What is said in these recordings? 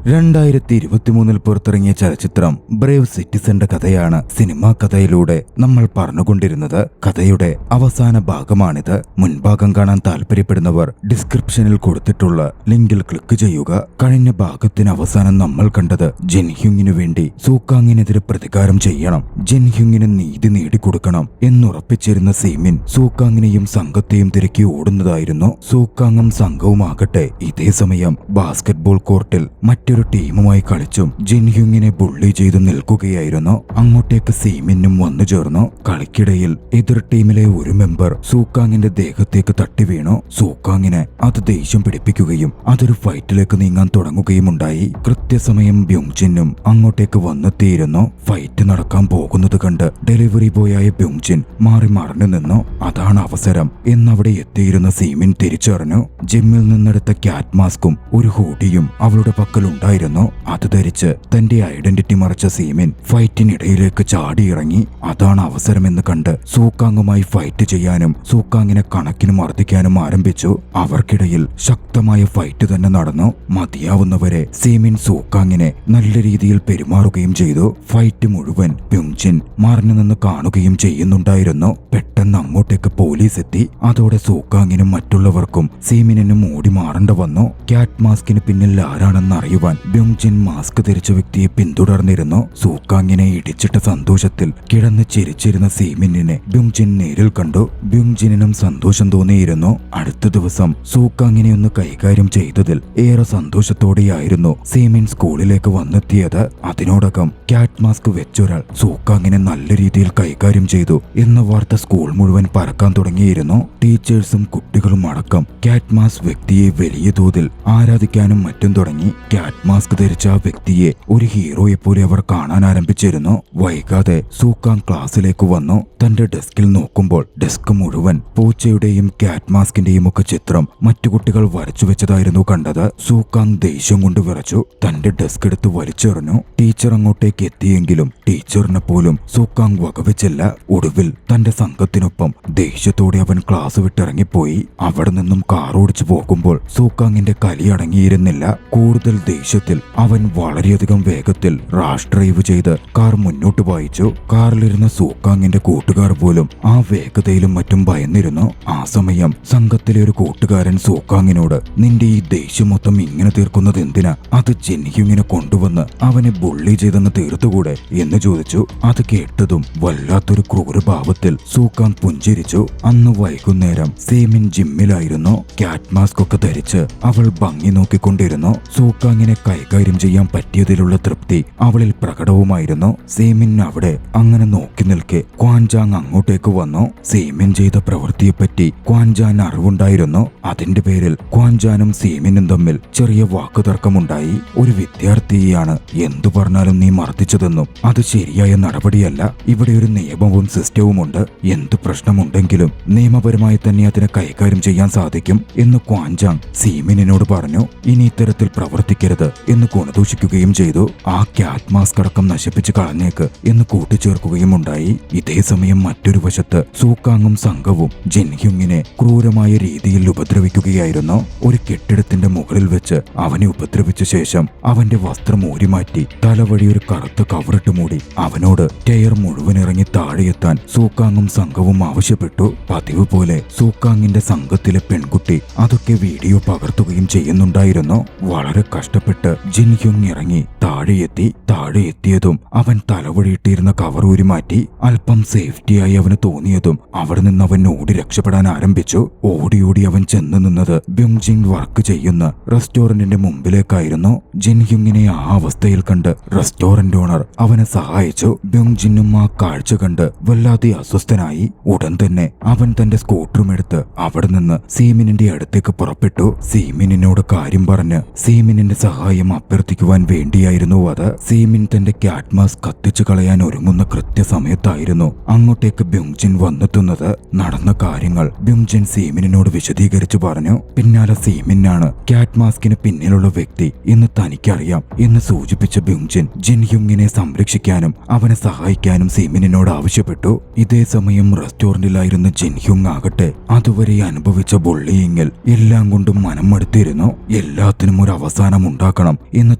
2023 പുറത്തിറങ്ങിയ ചലച്ചിത്രം ബ്രേവ് സിറ്റിസന്റെ കഥയാണ് സിനിമാ കഥയിലൂടെ നമ്മൾ പറഞ്ഞുകൊണ്ടിരുന്നത്. കഥയുടെ അവസാന ഭാഗമാണിത്. മുൻഭാഗം കാണാൻ താല്പര്യപ്പെടുന്നവർ ഡിസ്ക്രിപ്ഷനിൽ കൊടുത്തിട്ടുള്ള ലിങ്കിൽ ക്ലിക്ക് ചെയ്യുക. കഴിഞ്ഞ ഭാഗത്തിന് അവസാനം നമ്മൾ കണ്ടത് ജിൻഹ്യുങ്ങിനു വേണ്ടി സൂക്കാങ്ങിനെതിരെ പ്രതികാരം ചെയ്യണം, ജിൻഹ്യുങ്ങിന് നീതി നേടിക്കൊടുക്കണം എന്നുറപ്പിച്ചിരുന്ന സീമിൻ സൂക്കാങ്ങിനെയും സംഘത്തെയും തിരക്കി ഓടുന്നതായിരുന്നു. സൂക്കാങ്ങും സംഘവുമാകട്ടെ ഇതേ സമയം ബാസ്കറ്റ്ബോൾ കോർട്ടിൽ മറ്റൊരു ടീമുമായി കളിച്ചും ജിൻഹ്യുങ്ങിനെ ബുള്ളി ചെയ്തു നിൽക്കുകയായിരുന്നു. അങ്ങോട്ടേക്ക് സീമിനും വന്നു ചേർന്നു. കളിക്കിടയിൽ എതിർ ടീമിലെ ഒരു മെമ്പർ സൂക്കാങ്ങിന്റെ ദേഹത്തേക്ക് തട്ടി വീണു. സൂക്കാങ്ങിനെ അത് ദേഷ്യം പിടിപ്പിക്കുകയും അതൊരു ഫൈറ്റിലേക്ക് നീങ്ങാൻ തുടങ്ങുകയുമുണ്ടായി. കൃത്യസമയം ബ്യുങ്ജിനും അങ്ങോട്ടേക്ക് വന്നെത്തിയിരുന്നു. ഫൈറ്റ് നടക്കാൻ പോകുന്നത് കണ്ട് ഡെലിവറി ബോയായ ബ്യുങ്ജിൻ മാറി മറഞ്ഞു നിന്നു. അതാണ് അവസരം എന്നവിടെ എത്തിയിരുന്ന സീമിൻ തിരിച്ചറിഞ്ഞു. ജിമ്മിൽ നിന്നെടുത്ത ക്യാറ്റ് മാസ്കും ഒരു ഹൂഡിയും അവളുടെ പക്കലുണ്ടായിരുന്നു. അത് ധരിച്ച് തന്റെ ഐഡന്റിറ്റി മറച്ച സീമിൻ ഫൈറ്റിനിടയിലേക്ക് ചാടിയിറങ്ങി. അതാണ് അവസരമെന്ന് കണ്ട് സൂക്കാങ്ങുമായി ഫൈറ്റ് ചെയ്യാനും സൂക്കാങ്ങിനെ കണക്കിന് മർദ്ദിക്കാനും ആരംഭിച്ചു. അവർക്കിടയിൽ ശക്തമായ ഫൈറ്റ് തന്നെ നടന്നു. മതിയാവുന്നവരെ സീമിൻ സൂക്കാങ്ങിനെ നല്ല രീതിയിൽ പെരുമാറുകയും ചെയ്തു. ഫൈറ്റ് മുഴുവൻ ബ്യുങ്ജിൻ മറിഞ്ഞു നിന്ന് കാണുകയും ചെയ്യുന്നുണ്ടായിരുന്നു. പെട്ടെന്ന് അങ്ങോട്ടേക്ക് പോലീസ് എത്തി. അതോടെ സൂക്കാങ്ങിനും മറ്റുള്ളവർക്കും സീമിനും ഓടി മാറേണ്ട വന്നു. ക്യാറ്റ് മാസ്കിന് പിന്നിൽ ആരാണെന്ന് അറിയുവാൻ ബ്യുങ്ജിൻ മാസ്ക് ധരിച്ച വ്യക്തിയെ പിന്തുടർന്നിരുന്നു. സൂക്കാങ്ങിനെ ഇടിച്ചിട്ട സന്തോഷത്തിൽ കിടന്ന് ചിരിച്ചിരുന്ന സീമിനെ ബ്യുങ്ജിൻ നേരിൽ കണ്ടു. ബ്യുങ്ജിനും സന്തോഷം തോന്നിയിരുന്നു. അടുത്ത ദിവസം സൂക്കാങ്ങിനെ ഒന്ന് കൈകാര്യം ചെയ്തതിൽ ഏറെ സന്തോഷത്തോടെയായിരുന്നു സീമിൻ സ്കൂളിലേക്ക് വന്നെത്തിയത്. അതിനോടകം ക്യാറ്റ് മാസ്ക് വെച്ചൊരാൾ സൂക്കാങ്ങിനെ നല്ല രീതിയിൽ കൈകാര്യം ചെയ്തു എന്ന വാർത്ത സ്കൂൾ മുഴുവൻ പരക്കാൻ തുടങ്ങിയിരുന്നു. ടീച്ചേഴ്സും കുട്ടികളും അടക്കം ക്യാറ്റ് മാസ്ക് വ്യക്തിയെ വലിയ തോതിൽ ആരാധിക്കാനും മറ്റും തുടങ്ങി. ക്യാറ്റ് മാസ്ക് ധരിച്ച ആ വ്യക്തിയെ ഒരു ഹീറോയെ പോലെ അവർ കാണാൻ ആരംഭിച്ചിരുന്നു. വൈകാതെ സൂക്കാങ് ക്ലാസ്സിലേക്ക് വന്നു. തന്റെ ഡെസ്കിൽ നോക്കുമ്പോൾ ഡെസ്ക് മുഴുവൻ പൂച്ചയുടെയും ക്യാറ്റ് മാസ്കിന്റെയും ഒക്കെ ചിത്രം മറ്റു കുട്ടികൾ വരച്ചു വെച്ചതായിരുന്നു കണ്ടത്. സൂക്കാങ് ദേഷ്യം കൊണ്ട് വിറച്ചു. തന്റെ ഡെസ്ക് എടുത്ത് വലിച്ചെറിഞ്ഞു. ടീച്ചർ അങ്ങോട്ടേക്ക് എത്തിയെങ്കിലും ടീച്ചറിനെ പോലും സൂക്കാങ് വകവെച്ചില്ല. ഒടുവിൽ തന്റെ സംഘത്തിനൊപ്പം ദേഷ്യത്തോടെ അവൻ ക്ലാസ് വിട്ടിറങ്ങിപ്പോയി. അവിടെ നിന്നും കാർ ഓടിച്ചു പോകുമ്പോൾ സൂക്കാങ്ങിന്റെ കലി അടങ്ങിയിരുന്നില്ല. കൂടുതൽ ദേഷ്യത്തിൽ അവൻ വളരെയധികം വേഗത്തിൽ റാഷ് ഡ്രൈവ് ചെയ്ത് കാർ മുന്നോട്ട് വായിച്ചു. കാറിലിരുന്ന സൂക്കാങ്ങിന്റെ കൂട്ടുകാർ പോലും ആ വേഗതയിലും മറ്റും ഭയന്നിരുന്നു. ആ സമയം സംഘത്തിലെ ഒരു കൂട്ടുകാരൻ സൂക്കാങ്ങിനോട് നിന്റെ ഈ ദേഷ്യം മൊത്തം ഇങ്ങനെ തീർക്കുന്നത് എന്തിനാ? അത് ജിൻഹ്യുങ്ങിനെ കൊണ്ടുവന്ന് അവനെ ബുള്ളി ചെയ്തെന്ന് തീർത്തുകൂടെ എന്ന് ചോദിച്ചു. അത് കേട്ടതും വല്ലാത്തൊരു ക്രൂരഭാവത്തിൽ സൂക്കാങ് പുഞ്ചിരിച്ചു. അന്ന് വൈകുന്നേരം സീമിൻ ജിമ്മിലായിരുന്നു. ക്യാറ്റ് മാസ്ക് ഒക്കെ ധരിച്ച് അവൾ ഭംഗി നോക്കിക്കൊണ്ടിരുന്നു. സൂക്കാങ്ങിനെ കൈകാര്യം ചെയ്യാൻ പറ്റിയതിലുള്ള തൃപ്തി അവളിൽ പ്രകടവുമായിരുന്നു. സീമിൻ അവിടെ അങ്ങനെ നോക്കി നിൽക്കെ ക്വാൻജാങ് അങ്ങോട്ടേക്ക് വന്നു. സീമിൻ ചെയ്ത പ്രവൃത്തിയെപ്പറ്റി ക്വാൻജാൻ അറിവുണ്ടായിരുന്നു. അതിന്റെ പേരിൽ ക്വാൻജാനും സീമിനും തമ്മിൽ ചെറിയ വാക്കുതർക്കമുണ്ടായി. ഒരു വിദ്യാർത്ഥിയെയാണ് എന്തു പറഞ്ഞാലും നീ മർദ്ദിച്ചതെന്നും അത് ശരിയായ നടപടിയല്ല, ഇവിടെ ഒരു നിയമവും സിസ്റ്റവുമുണ്ട്, എന്തു പ്രശ്നമുണ്ടെങ്കിലും നിയമപരമായി തന്നെ അതിനെ കൈകാര്യം ചെയ്യാൻ സാധിക്കും എന്ന് ക്വാൻജാങ് സീമിനോട് പറഞ്ഞു. ഇനി ഇത്തരത്തിൽ പ്രവർത്തിക്കരുത് എന്ന് ഗുണദൂഷിക്കുകയും ചെയ്തു. ആ ക്യാറ്റ് മാസ്ക് അടക്കം നശിപ്പിച്ച് കളഞ്ഞേക്ക് എന്ന് കൂട്ടിച്ചേർക്കുകയും ഉണ്ടായി. ഇതേ സമയം മറ്റൊരു വശത്ത് സൂക്കാങ്ങും സംഘവും ജിൻഹ്യുങ്ങിനെ ക്രൂരമായ രീതിയിൽ ഉപദ്രവിക്കുകയായിരുന്നു. ഒരു കെട്ടിടത്തിന്റെ മുകളിൽ വെച്ച് അവനെ ഉപദ്രവിച്ച ശേഷം അവന്റെ വസ്ത്രം ഊരിമാറ്റി തലവഴി ഒരു കറുത്ത കവറിട്ട് മൂടി അവനോട് ടയർ മുഴുവൻ ഇറങ്ങി താഴെയെത്താൻ സൂക്കാങ്ങും സംഘവും ആവശ്യപ്പെട്ടു. പതിവ് പോലെ സൂക്കാങ്ങിന്റെ സംഘത്തിലെ പെൺകുട്ടി അതൊക്കെ വീഡിയോ പകർത്തുകയും ചെയ്യുന്നുണ്ടായിരുന്നു. വളരെ കഷ്ടപ്പെട്ട് ജിൻഹ്യുങ് ഇറങ്ങി താഴെയെത്തിയതും അവൻ തലവഴിയിട്ടിരുന്ന കവർ ഊരി മാറ്റി. അല്പം സേഫ്റ്റിയായി അവന് തോന്നിയതും അവിടെ നിന്ന് അവൻ ഓടി രക്ഷപ്പെടാൻ ആരംഭിച്ചു. ഓടി അവൻ ചെന്ന് നിന്നത് ബ്യുങ്ജിങ് വർക്ക് ചെയ്യുന്ന റെസ്റ്റോറന്റിന്റെ മുമ്പിലേക്കായിരുന്നു. ജിൻഹ്യുങ്ങിനെ ആ അവസ്ഥയിൽ കണ്ട് റെസ്റ്റോറന്റ് ഓണർ അവനെ സഹായിച്ചു. ബ്യുങ്ജിനും ആ കാഴ്ച കണ്ട് വല്ലാതെ അസ്വസ്ഥനായി. ഉടൻ തന്നെ അവൻ തന്റെ സ്കൂട്ടറും എടുത്ത് അവിടെ നിന്ന് സീമിനിന്റെ അടുത്തേക്ക് പുറപ്പെട്ടു. സീമിനോട് കാര്യം പറഞ്ഞ് സീമിനിന്റെ സഹായം അഭ്യർത്ഥിക്കുവാൻ വേണ്ടിയായിരുന്നു അത്. സീമിൻ തന്റെ ക്യാറ്റ് മാസ്ക് കത്തിച്ചു കളയാൻ ഒരുങ്ങുന്ന കൃത്യസമയത്തായിരുന്നു അങ്ങോട്ടേക്ക് ബ്യുങ്ജിൻ വന്നെത്തുന്നത്. നടന്ന കാര്യങ്ങൾ ബ്യുങ്ജിൻ സീമിനോട് വിശദീകരിച്ചു പറഞ്ഞു. പിന്നാലെ സീമിനാണ് ക്യാറ്റ് മാസ്കിന് പിന്നിലുള്ള വ്യക്തി എന്ന് തനിക്കറിയാം എന്ന് സൂചിപ്പിച്ച ബ്യുങ്ജിൻ ജിൻഹ്യുങ്ങിനെ സംരക്ഷിക്കാനും അവനെ സഹായിക്കാനും സീമിനോട് ആവശ്യപ്പെട്ടു. ഇതേ സമയം റെസ്റ്റോറന്റിലായിരുന്ന ജിൻഹ്യുങ് ആകട്ടെ അതുവരെ അനുഭവിച്ച ബുള്ളിയിങ്ങിൽ എല്ലാം കൊണ്ടും മനം മടുത്തിരുന്നു. എല്ലാത്തിനും ഒരു അവസാനം ഉണ്ടാകും ഉണ്ടാക്കണം എന്ന്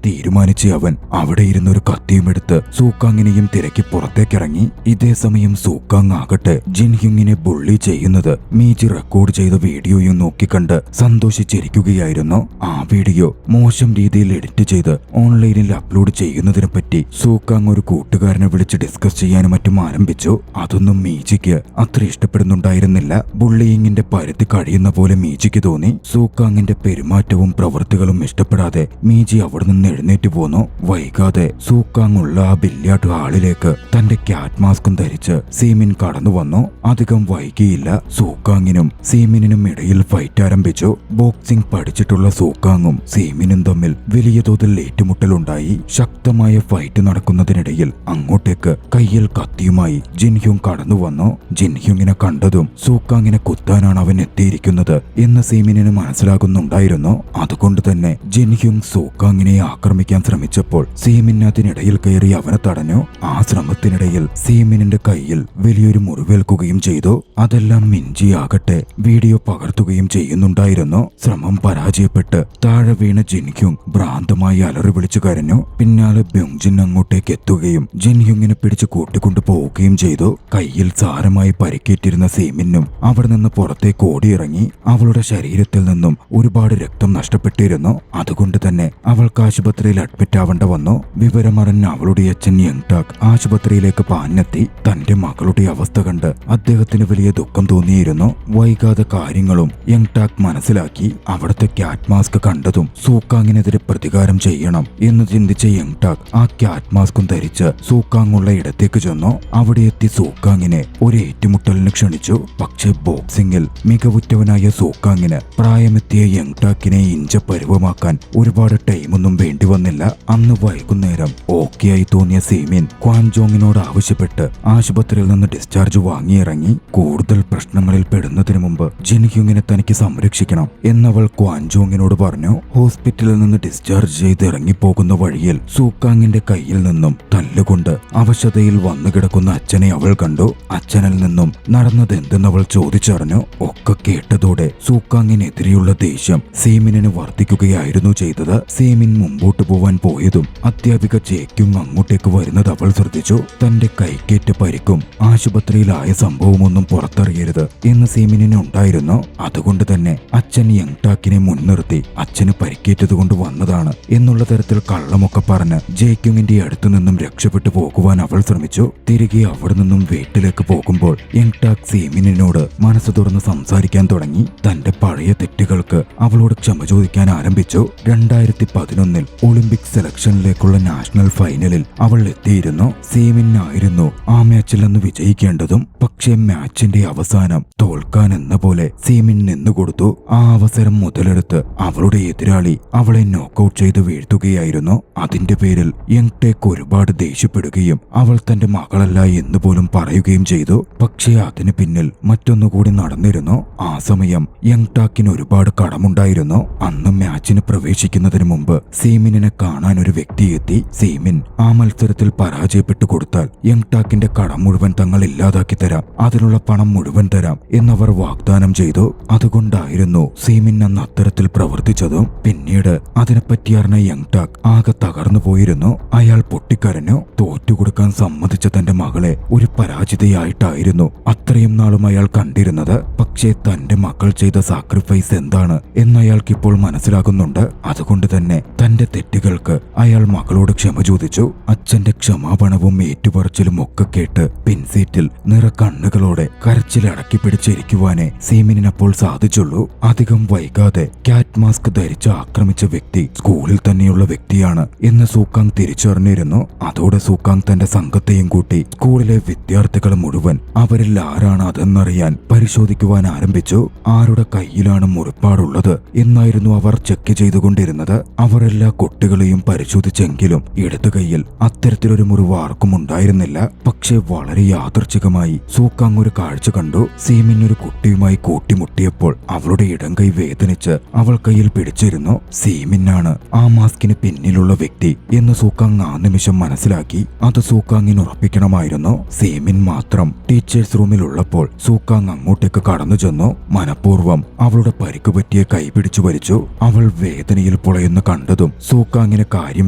തീരുമാനിച്ച അവൻ അവിടെ ഇരുന്നൊരു കത്തിയുമെടുത്ത് സൂക്കാങ്ങിനെയും തിരക്കി പുറത്തേക്കിറങ്ങി. ഇതേ സമയം സൂക്കാങ് ആകട്ടെ ജിൻഹ്യുങ്ങിനെ ബുള്ളി ചെയ്യുന്നത് മീജി റെക്കോർഡ് ചെയ്ത വീഡിയോയും നോക്കിക്കണ്ട് സന്തോഷിച്ചിരിക്കുകയായിരുന്നു. ആ വീഡിയോ മോശം രീതിയിൽ എഡിറ്റ് ചെയ്ത് ഓൺലൈനിൽ അപ്ലോഡ് ചെയ്യുന്നതിനെ പറ്റി സൂക്കാങ് ഒരു കൂട്ടുകാരനെ വിളിച്ച് ഡിസ്കസ് ചെയ്യാനും മറ്റും ആരംഭിച്ചു. അതൊന്നും മീജിക്ക് അത്ര ഇഷ്ടപ്പെടുന്നുണ്ടായിരുന്നില്ല. ബുള്ളിയിങ്ങിന്റെ പരിധി കഴിയുന്ന പോലെ മീജിക്ക് തോന്നി. സൂക്കാങ്ങിന്റെ പെരുമാറ്റവും പ്രവൃത്തികളും ഇഷ്ടപ്പെടാതെ മീജി അവിടെ നിന്ന് എഴുന്നേറ്റ് പോന്നു. വൈകാതെ സൂക്കാങ് ഉള്ള ആ ബില്യാർഡ് ഹാളിലേക്ക് തന്റെ ക്യാറ്റ് മാസ്കും ധരിച്ച് സീമിൻ കടന്നു വന്നു. അധികം വൈകിയില്ല. സൂക്കാങ്ങിനും സീമിനും ഇടയിൽ ഫൈറ്റ് ആരംഭിച്ചു. ബോക്സിംഗ് പഠിച്ചിട്ടുള്ള സൂക്കാങ്ങും സീമിനും തമ്മിൽ വലിയ തോതിൽ ഏറ്റുമുട്ടലുണ്ടായി. ശക്തമായ ഫൈറ്റ് നടക്കുന്നതിനിടയിൽ അങ്ങോട്ടേക്ക് കയ്യിൽ കത്തിയുമായി ജിൻഹ്യുങ് കടന്നു വന്നു. ജിൻഹ്യുങ്ങിനെ കണ്ടതും സൂക്കാങ്ങിനെ കുത്താനാണ് അവൻ എത്തിയിരിക്കുന്നത് എന്ന് സീമിന് മനസ്സിലാകുന്നുണ്ടായിരുന്നു. അതുകൊണ്ട് തന്നെ ജിൻഹ്യുങ് സൂക്കാങ്ങിനെ ആക്രമിക്കാൻ ശ്രമിച്ചപ്പോൾ സീമിൻ അതിനിടയിൽ കയറി അവനെ തടഞ്ഞു. ആ ശ്രമത്തിനിടയിൽ സീമിനിന്റെ കയ്യിൽ വലിയൊരു മുറിവേൽക്കുകയും ചെയ്തു. അതെല്ലാം മിഞ്ചിയാകട്ടെ വീഡിയോ പകർത്തുകയും ചെയ്യുന്നുണ്ടായിരുന്നു. ശ്രമം പരാജയപ്പെട്ട് താഴെ വീണ ജിൻഹ്യുങ് ഭ്രാന്തമായി അലറി വിളിച്ചു കരഞ്ഞു. പിന്നാലെ ബ്യോങ്ജിൻ അങ്ങോട്ടേക്ക് എത്തുകയും ജിൻഹ്യുങ്ങിനെ പിടിച്ച് കൂട്ടിക്കൊണ്ടു പോവുകയും ചെയ്തു. കയ്യിൽ സാരമായി പരിക്കേറ്റിരുന്ന സീമിനും അവിടെ നിന്ന് പുറത്തേക്ക് ഓടിയിറങ്ങി. അവളുടെ ശരീരത്തിൽ നിന്നും ഒരുപാട് രക്തം നഷ്ടപ്പെട്ടിരുന്നു. അതുകൊണ്ട് തന്നെ അവൾക്ക് ആശുപത്രിയിൽ അഡ്മിറ്റ് ആവേണ്ട വന്നു. വിവരമറിഞ്ഞ അവളുടെ അച്ഛൻ യങ്ടാക് ആശുപത്രിയിലേക്ക് പാഞ്ഞെത്തി. തന്റെ മകളുടെ അവസ്ഥ കണ്ട് അദ്ദേഹത്തിന് വലിയ ദുഃഖം തോന്നിയിരുന്നു. വൈകാതെ കാര്യങ്ങളും യങ്ടാക് മനസ്സിലാക്കി. അവിടുത്തെ ക്യാറ്റ് മാസ്ക് കണ്ടതും സൂക്കാങ്ങിനെതിരെ പ്രതികാരം ചെയ്യണം എന്ന് ചിന്തിച്ച യങ്ടാക് ആ ക്യാറ്റ് മാസ്കും ധരിച്ച് സൂക്കാങ്ങുള്ള ഇടത്തേക്ക് ചെന്നു. അവിടെ എത്തി സൂക്കാങ്ങിനെ ഒരു ഏറ്റുമുട്ടലിന് ക്ഷണിച്ചു. പക്ഷെ ബോക്സിംഗിൽ മികവുറ്റവനായ സൂക്കാങ്ങിന് പ്രായമെത്തിയ യങ്ടാക്കിനെ ഇഞ്ച പരുവമാക്കാൻ ഒരുപാട് ടൈമൊന്നും വേണ്ടി വന്നില്ല. അന്ന് വൈകുന്നേരം ഓക്കെയായി തോന്നിയ സീമിൻ ക്വാൻജോങ്ങിനോട് ആവശ്യപ്പെട്ട് ആശുപത്രിയിൽ നിന്ന് ഡിസ്ചാർജ് വാങ്ങിയിറങ്ങി. കൂടുതൽ പ്രശ്നങ്ങളിൽ പെടുന്നതിന് മുമ്പ് ജിൻഹ്യുങ്ങിനെ തനിക്ക് സംരക്ഷിക്കണം എന്നവൾ ക്വാൻജോങ്ങിനോട് പറഞ്ഞു. ഹോസ്പിറ്റലിൽ നിന്ന് ഡിസ്ചാർജ് ചെയ്ത് ഇറങ്ങിപ്പോകുന്ന വഴിയിൽ സൂക്കാങ്ങിന്റെ കയ്യിൽ നിന്നും തല്ലുകൊണ്ട് അവശതയിൽ വന്നു കിടക്കുന്ന അച്ഛനെ അവൾ കണ്ടു. അച്ഛനിൽ നിന്നും നടന്നതെന്തെന്നവൾ ചോദിച്ചറിഞ്ഞു. ഒക്കെ കേട്ടതോടെ സൂക്കാങ്ങിനെതിരെയുള്ള ദേഷ്യം സീമിനെ വർദ്ധിക്കുകയായിരുന്നു ചെയ്തത്. സീമിൻ മുമ്പോട്ട് പോവാൻ പോയതും അധ്യാപിക ജേക്യുങ് അങ്ങോട്ടേക്ക് വരുന്നത് അവൾ ശ്രദ്ധിച്ചു. തന്റെ കൈക്കേറ്റ പരിക്കും ആശുപത്രിയിലായ സംഭവമൊന്നും പുറത്തറിയരുത് എന്ന് സീമിന് ഉണ്ടായിരുന്നു. അതുകൊണ്ട് തന്നെ അച്ഛൻ യങ്ടാക്കിനെ മുൻനിർത്തി അച്ഛന് പരിക്കേറ്റതുകൊണ്ട് വന്നതാണ് എന്നുള്ള തരത്തിൽ കള്ളമൊക്കെ പറഞ്ഞ് ജേക്യുങ്ങിന്റെ അടുത്തു നിന്നും രക്ഷപ്പെട്ടു പോകുവാൻ അവൾ ശ്രമിച്ചു. തിരികെ അവിടെ നിന്നും വീട്ടിലേക്ക് പോകുമ്പോൾ യങ്ടാക് സീമിനോട് മനസ്സ് തുറന്ന് സംസാരിക്കാൻ തുടങ്ങി. തന്റെ പഴയ തെറ്റുകൾക്ക് അവളോട് ക്ഷമ ചോദിക്കാൻ ആരംഭിച്ചു. 2011 ഒളിമ്പിക് സെലക്ഷനിലേക്കുള്ള നാഷണൽ ഫൈനലിൽ അവൾ എത്തിയിരുന്നു. സീമിനായിരുന്നു ആ മാച്ചിൽ അന്ന് വിജയിക്കേണ്ടതും. പക്ഷേ മാച്ചിന്റെ അവസാനം തോൽക്കാൻ എന്ന പോലെ സീമിൻ നിന്നുകൊടുത്തു. ആ അവസരം മുതലെടുത്ത് അവളുടെ എതിരാളി അവളെ നോക്കൌട്ട് ചെയ്ത് വീഴ്ത്തുകയായിരുന്നു. അതിന്റെ പേരിൽ യങ്ടേക്ക് ഒരുപാട് ദേഷ്യപ്പെടുകയും അവൾ തന്റെ മകളല്ല എന്ന് പോലും പറയുകയും ചെയ്തു. പക്ഷേ അതിന് പിന്നിൽ മറ്റൊന്നുകൂടി നടന്നിരുന്നു. ആ സമയം യങ്ടാക്കിന് ഒരുപാട് കടമുണ്ടായിരുന്നു. അന്ന് മാച്ചിന് പ്രവേശിക്കുന്നതിന് മുമ്പ് സീമിനെ കാണാൻ ഒരു വ്യക്തി എത്തി. സീമിൻ ആ മത്സരത്തിൽ പരാജയപ്പെട്ടു കൊടുത്താൽ യങ്ടാക്കിന്റെ കടം മുഴുവൻ തങ്ങൾ ഇല്ലാതാക്കി തരാം, അതിനുള്ള പണം മുഴുവൻ തരാം എന്നവർ വാഗ്ദാനം ചെയ്തു. അതുകൊണ്ടായിരുന്നു സീമിൻ അന്ന് അത്തരത്തിൽ പ്രവർത്തിച്ചതും. പിന്നീട് അതിനെപ്പറ്റി അറിഞ്ഞ യങ്ടാക് ആകെ തകർന്നു പോയിരുന്നു. അയാൾ പൊട്ടിക്കരഞ്ഞു. തോറ്റുകൊടുക്കാൻ സമ്മതിച്ച തന്റെ മകളെ ഒരു പരാജിതയായിട്ടായിരുന്നു അത്രയും നാളും അയാൾ കണ്ടിരുന്നത്. പക്ഷേ തന്റെ മക്കൾ ചെയ്ത സാക്രിഫൈസ് എന്താണ് എന്നയാൾക്കിപ്പോൾ മനസ്സിലാകുന്നുണ്ട്. അതുകൊണ്ട് തന്നെ തന്റെ തെറ്റുകൾക്ക് അയാൾ മകളോട് ക്ഷമ ചോദിച്ചു. അച്ഛന്റെ ക്ഷമാപണവും ഏറ്റുപറച്ചിലും ഒക്കെ കേട്ട് പിൻസീറ്റിൽ നിറക്കണ്ണുകളോടെ കരച്ചിലടക്കി പിടിച്ചിരിക്കുവാനേ സീമിനപ്പോൾ സാധിച്ചുള്ളൂ. അധികം വൈകാതെ ക്യാറ്റ് മാസ്ക് ധരിച്ച് ആക്രമിച്ച വ്യക്തി സ്കൂളിൽ തന്നെയുള്ള വ്യക്തിയാണ് എന്ന് സൂക്കാങ് തിരിച്ചറിഞ്ഞിരുന്നു. അതോടെ സൂക്കാങ് തന്റെ സംഘത്തെയും കൂട്ടി സ്കൂളിലെ വിദ്യാർത്ഥികൾ മുഴുവൻ അവരിൽ ആരാണ് അതെന്നറിയാൻ പരിശോധിക്കുവാൻ ആരംഭിച്ചു. ആരുടെ കയ്യിലാണ് മുറിപ്പാടുള്ളത് എന്നായിരുന്നു അവർ ചെക്ക് ചെയ്തുകൊണ്ടിരുന്നത്. അവർ എല്ലാ കുട്ടികളെയും പരിശോധിച്ചെങ്കിലും ഇടതു കൈയിൽ അത്തരത്തിലൊരു മുറിവ് ആർക്കും ഉണ്ടായിരുന്നില്ല. പക്ഷേ വളരെ യാദൃച്ഛികമായി സൂക്കാങ് ഒരു കാഴ്ച കണ്ടു. സീമിൻ ഒരു കുട്ടിയുമായി കൂട്ടിമുട്ടിയപ്പോൾ അവളുടെ ഇടംകൈ വേദനിച്ച് അവൾ കയ്യിൽ പിടിച്ചിരുന്നു. സീമിനാണ് ആ മാസ്കിന് പിന്നിലുള്ള വ്യക്തി എന്ന് സൂക്കാങ് ആ നിമിഷം മനസ്സിലാക്കി. അത് സൂക്കാങ്ങിന് ഉറപ്പിക്കണമായിരുന്നു. സീമിൻ മാത്രം ടീച്ചേഴ്സ് റൂമിലുള്ളപ്പോൾ സൂക്കാങ് അങ്ങോട്ടേക്ക് കടന്നു ചെന്നു. മനഃപൂർവ്വം അവളുടെ പരിക്ക് പറ്റിയ കൈ പിടിച്ചു വലിച്ചു. അവൾ വേദനയിൽ പുളയുന്ന കണ്ടതും സൂക്കാങ്ങിന് കാര്യം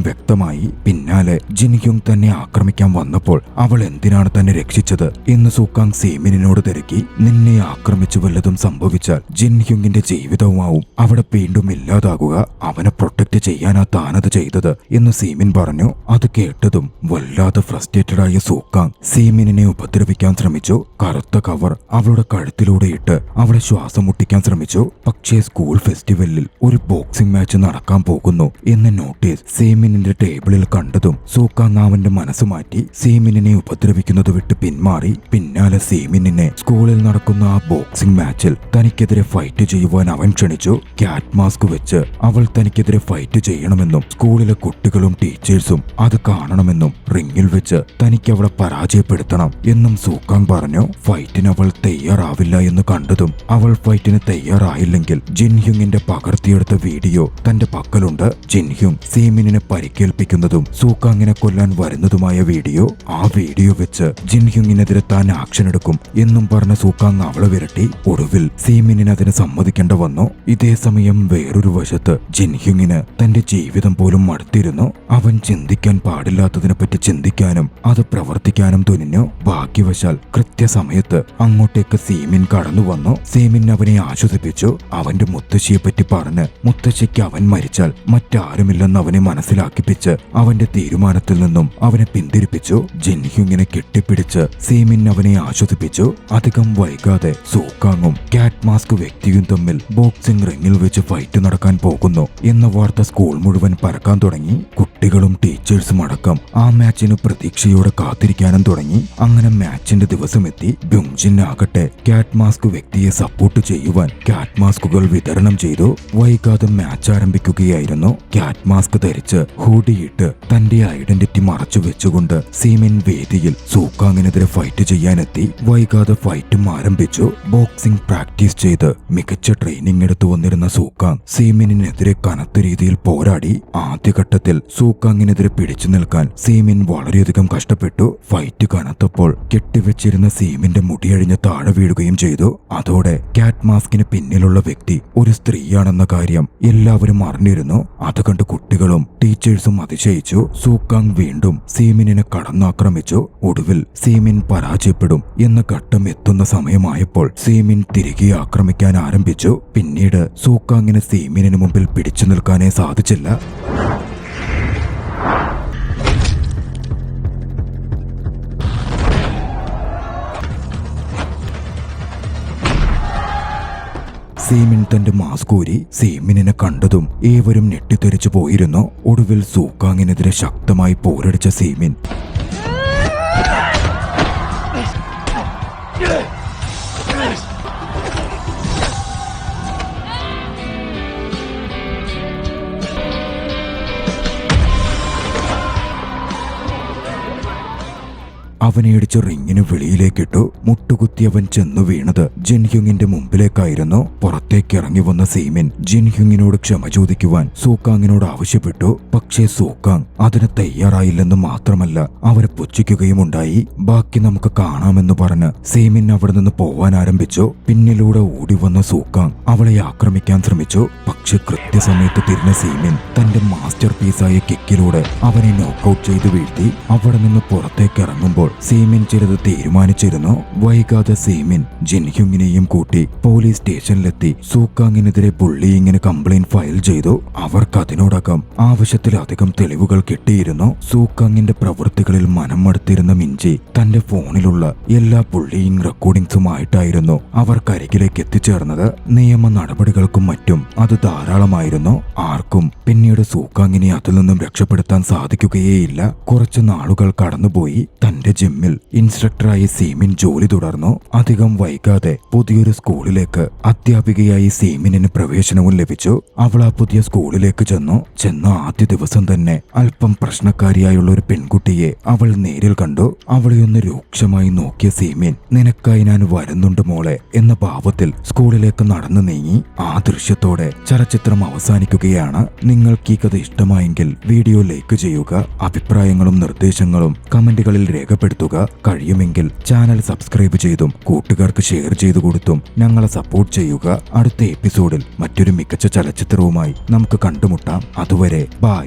വ്യക്തമായി. പിന്നാലെ ജിൻഹ്യുങ് തന്നെ ആക്രമിക്കാൻ വന്നപ്പോൾ അവൾ എന്തിനാണ് തന്നെ രക്ഷിച്ചത് എന്ന് സൂക്കാങ് സീമിനോട് തിരക്കി. നിന്നെ ആക്രമിച്ചു വല്ലതും സംഭവിച്ചാൽ ജിൻഹ്യുങ്ങിന്റെ ജീവിതവുമാവും അവിടെ വീണ്ടും ഇല്ലാതാകുക. അവനെ പ്രൊട്ടക്ട് ചെയ്യാനാ താനത് ചെയ്തത് എന്ന് സീമിൻ പറഞ്ഞു. അത് കേട്ടതും വല്ലാതെ ഫ്രസ്ട്രേറ്റഡ് ആയ സൂക്കാങ് സീമിനെ ഉപദ്രവിക്കാൻ ശ്രമിച്ചു. കറുത്ത കവർ അവളുടെ കഴുത്തിലൂടെ ഇട്ട് അവളെ ശ്വാസം മുട്ടിക്കാൻ ശ്രമിച്ചു. പക്ഷേ സ്കൂൾ ഫെസ്റ്റിവലിൽ ഒരു ബോക്സിംഗ് മാച്ച് നടക്കാൻ പോകുന്നു എന്ന നോട്ടീസ് സീമിനിന്റെ ടേബിളിൽ കണ്ടതും സൂക്കാങ് അവന്റെ മനസ്സ് മാറ്റി സീമിനെ ഉപദ്രവിക്കുന്നത് വിട്ട് പിന്മാറി. പിന്നാലെ സീമിനെ സ്കൂളിൽ നടക്കുന്ന ആ ബോക്സിംഗ് മാച്ചിൽ തനിക്കെതിരെ ഫൈറ്റ് ചെയ്യുവാൻ അവൻ ക്ഷണിച്ചു. ക്യാറ്റ് മാസ്ക് വെച്ച് അവൾ തനിക്കെതിരെ ഫൈറ്റ് ചെയ്യണമെന്നും സ്കൂളിലെ കുട്ടികളും ടീച്ചേഴ്സും അത് കാണണമെന്നും റിങ്ങിൽ വെച്ച് തനിക്ക് അവളെ പരാജയപ്പെടുത്തണം എന്നും സൂക്കാങ് പറഞ്ഞു. ഫൈറ്റിന് അവൾ തയ്യാറാവില്ല എന്ന് കണ്ടതും അവൾ ഫൈറ്റിന് തയ്യാറായില്ലെങ്കിൽ ജിൻഹ്യുങ്ങിന്റെ പകർത്തിയെടുത്ത വീഡിയോ തന്റെ പക്കലുണ്ട്. ജിൻഹ്യുങ് സീമിനെ പരിക്കേൽപ്പിക്കുന്നതും സൂക്കാങ്ങിനെ കൊല്ലാൻ വരുന്നതുമായ വീഡിയോ. ആ വീഡിയോ വെച്ച് ജിൻഹ്യുങ്ങിനെതിരെ താൻ ആക്ഷൻ എടുക്കും എന്നും പറഞ്ഞ സൂക്കാങ് അവളെ വിരട്ടി. ഒടുവിൽ സീമിനെ അതിന് സമ്മതിക്കേണ്ട വന്നു. ഇതേ സമയം വേറൊരു വശത്ത് ജിൻഹ്യുങ്ങിന് തന്റെ ജീവിതം പോലും മടുത്തിരുന്നു. അവൻ ചിന്തിക്കാൻ പാടില്ലാത്തതിനെപ്പറ്റി ചിന്തിക്കാനും അത് പ്രവർത്തിക്കാനും തുനിഞ്ഞു. ഭാഗ്യവശാൽ കൃത്യസമയത്ത് അങ്ങോട്ടേക്ക് സീമിൻ കടന്നു വന്നു. സീമിൻ അവനെ ആശ്വസിപ്പിച്ചു. അവന്റെ മുത്തശ്ശിയെപ്പറ്റി പറഞ്ഞ് മുത്തശ്ശിക്ക് അവൻ മരിച്ചാൽ മറ്റാരുമില്ലെന്ന് അവനെ മനസ്സിലാക്കിപ്പിച്ച് അവന്റെ തീരുമാനത്തിൽ നിന്നും അവനെ പിന്തിരിപ്പിച്ചു. ജിൻഹ്യുങ്ങിനെ കെട്ടിപ്പിടിച്ച് സീമിൻ അവനെ ആശ്വസിപ്പിച്ചു. അധികം വൈകാതെ സൂക്കാങ്ങും ക്യാറ്റ് മാസ്ക് വ്യക്തിയും തമ്മിൽ ബോക്സിംഗ് റിങ്ങിൽ വെച്ച് ഫൈറ്റ് നടക്കാൻ പോകുന്നു എന്ന വാർത്ത സ്കൂൾ മുഴുവൻ പരക്കാൻ തുടങ്ങി. കുട്ടികളും ടീച്ചേഴ്സും അടക്കം ആ മാച്ചിന് പ്രതീക്ഷയോടെ കാത്തിരിക്കാനും തുടങ്ങി. അങ്ങനെ മാച്ചിന്റെ ദിവസമെത്തി. ബ്യുങ്ജിൻ ആകട്ടെ ക്യാറ്റ് മാസ്ക് വ്യക്തിയെ സപ്പോർട്ട് ചെയ്യുവാൻ ക്യാറ്റ് മാസ്കുകൾ വിതരണം ചെയ്തു. വൈകാതെ മാച്ച് ആരംഭിക്കുകയായിരുന്നു. ക്യാറ്റ് മാസ്ക് ധരിച്ച് ഹൂഡിയിട്ട് തന്റെ ഐഡന്റിറ്റി മറച്ചു വെച്ചുകൊണ്ട് സീമിൻ വേദിയിൽ സൂക്കാങ്ങിനെതിരെ ഫൈറ്റ് ചെയ്യാനെത്തി. വൈകാതെ ഫൈറ്റും ആരംഭിച്ചു. ബോക്സിംഗ് പ്രാക്ടീസ് ചെയ്ത് മികച്ച ട്രെയിനിങ് എടുത്തു വന്നിരുന്ന സൂക്കാങ് സീമിനെതിരെ കനത്ത രീതിയിൽ പോരാടി. ആദ്യഘട്ടത്തിൽ സൂക്കാങ്ങിനെതിരെ പിടിച്ചു നിൽക്കാൻ സീമിൻ വളരെയധികം കഷ്ടപ്പെട്ടു. ഫൈറ്റ് കനത്തപ്പോൾ കെട്ടിവെച്ചിരുന്ന സീമിന്റെ മുടിയഴിഞ്ഞ് താഴെ വീഴുകയും ചെയ്തു. അതോടെ ക്യാറ്റ് മാസ്കിന് പിന്നിലുള്ള വ്യക്തി ഒരു സ്ത്രീയാണെന്ന കാര്യം എല്ലാവരും അറിഞ്ഞിരുന്നു. അത് കണ്ട് കുട്ടികളും ടീച്ചേഴ്സും അതിശയിച്ചു. സൂക്കാങ് വീണ്ടും സീമിനെ കടന്നാക്രമിച്ചു. ഒടുവിൽ സീമിൻ പരാജയപ്പെടും എന്ന ഘട്ടം എത്തുന്ന സമയമായപ്പോൾ സീമിൻ തിരികെ ആക്രമിക്കാൻ ആരംഭിച്ചു. പിന്നീട് സൂക്കാങ്ങിന് സീമിന് മുമ്പിൽ പിടിച്ചു നിൽക്കാനേ സാധിച്ചില്ല. സീമിൻ തന്റെ മാസ്ക് ഊരി സീമിനെ കണ്ടതും ഏവരും ഞെട്ടിത്തെറിച്ചു പോയിരുന്നു. ഒടുവിൽ സൂക്കാങ്ങിനെതിരെ ശക്തമായി പോരടിച്ച സീമിൻ അവനെ ഇടിച്ച് റിങ്ങിന് വെളിയിലേക്കിട്ടു. മുട്ടുകുത്തി അവൻ ചെന്നു വീണത് ജിൻഹ്യുങ്ങിന്റെ മുമ്പിലേക്കായിരുന്നു. പുറത്തേക്ക് ഇറങ്ങി വന്ന സീമിൻ ജിൻഹ്യുങ്ങിനോട് ക്ഷമ ചോദിക്കുവാൻ സൂക്കാങ്ങിനോട് ആവശ്യപ്പെട്ടു. പക്ഷേ സൂക്കാങ് അതിന് തയ്യാറായില്ലെന്ന് മാത്രമല്ല അവരെ പുച്ഛിക്കുകയും ഉണ്ടായി. ബാക്കി നമുക്ക് കാണാമെന്ന് പറഞ്ഞ് സീമിൻ അവിടെ നിന്ന് പോവാൻ ആരംഭിച്ചു. പിന്നിലൂടെ ഓടി വന്ന സൂക്കാങ് അവളെ ആക്രമിക്കാൻ ശ്രമിച്ചു. പക്ഷെ കൃത്യസമയത്ത് തിരിഞ്ഞ സീമിൻ തന്റെ മാസ്റ്റർ പീസായ കിക്കിലൂടെ അവനെ നോക്കൌട്ട് ചെയ്ത് വീഴ്ത്തി. അവിടെ നിന്ന് പുറത്തേക്ക് ഇറങ്ങുമ്പോൾ സീമിൻ ചിലത് തീരുമാനിച്ചിരുന്നു. വൈകാതെ സീമിൻ ജിൻഹ്യുങ്ങിനെയും കൂട്ടി പോലീസ് സ്റ്റേഷനിലെത്തി സൂക്കാങ്ങിനെതിരെ ബുള്ളിയിങ്ങിന് കംപ്ലൈന്റ് ഫയൽ ചെയ്തു. അവർക്ക് അതിനോടകം ആവശ്യത്തിലധികം തെളിവുകൾ കിട്ടിയിരുന്നു. സൂക്കാങ്ങിന്റെ പ്രവൃത്തികളിൽ മനം മടുത്തിരുന്ന മിഞ്ചി തന്റെ ഫോണിലുള്ള എല്ലാ ബുള്ളിയിങ് റെക്കോർഡിംഗ്സുമായിട്ടായിരുന്നു അവർ കരികിലേക്ക് എത്തിച്ചേർന്നത്. നിയമ നടപടികൾക്കും മറ്റും അത് ധാരാളമായിരുന്നു. ആർക്കും പിന്നീട് സൂക്കാങ്ങിനെ അതിൽ നിന്നും രക്ഷപ്പെടുത്താൻ സാധിക്കുകയേയില്ല. കുറച്ചു നാളുകൾ കടന്നുപോയി. തന്റെ ജിമ്മിൽ ഇൻസ്ട്രക്ടറായി സീമിൻ ജോലി തുടർന്നു. അധികം വൈകാതെ പുതിയൊരു സ്കൂളിലേക്ക് അധ്യാപികയായി സീമിനിന് പ്രവേശനവും ലഭിച്ചു. അവൾ ആ പുതിയ സ്കൂളിലേക്ക് ചെന്ന ആദ്യ ദിവസം തന്നെ അല്പം പ്രശ്നക്കാരിയായുള്ള ഒരു പെൺകുട്ടിയെ അവൾ നേരിൽ കണ്ടു. അവളെയൊന്ന് രൂക്ഷമായി നോക്കിയ സീമിൻ, നിനക്കായി ഞാൻ വരുന്നുണ്ട് മോളെ എന്ന ഭാവത്തിൽ സ്കൂളിലേക്ക് നടന്നു നീങ്ങി. ആ ദൃശ്യത്തോടെ ചലച്ചിത്രം അവസാനിക്കുകയാണ്. നിങ്ങൾക്ക് ഈ കഥ ഇഷ്ടമായെങ്കിൽ വീഡിയോ ലൈക്ക് ചെയ്യുക. അഭിപ്രായങ്ങളും നിർദ്ദേശങ്ങളും കമന്റുകളിൽ രേഖപ്പെടുത്തുക. കഴിയുമെങ്കിൽ ചാനൽ സബ്സ്ക്രൈബ് ചെയ്തും കൂട്ടുകാർക്ക് ഷെയർ ചെയ്തു കൊടുത്തും ഞങ്ങളെ സപ്പോർട്ട് ചെയ്യുക. അടുത്ത എപ്പിസോഡിൽ മറ്റൊരു മികച്ച ചലച്ചിത്രവുമായി നമുക്ക് കണ്ടുമുട്ടാം. അതുവരെ ബൈ.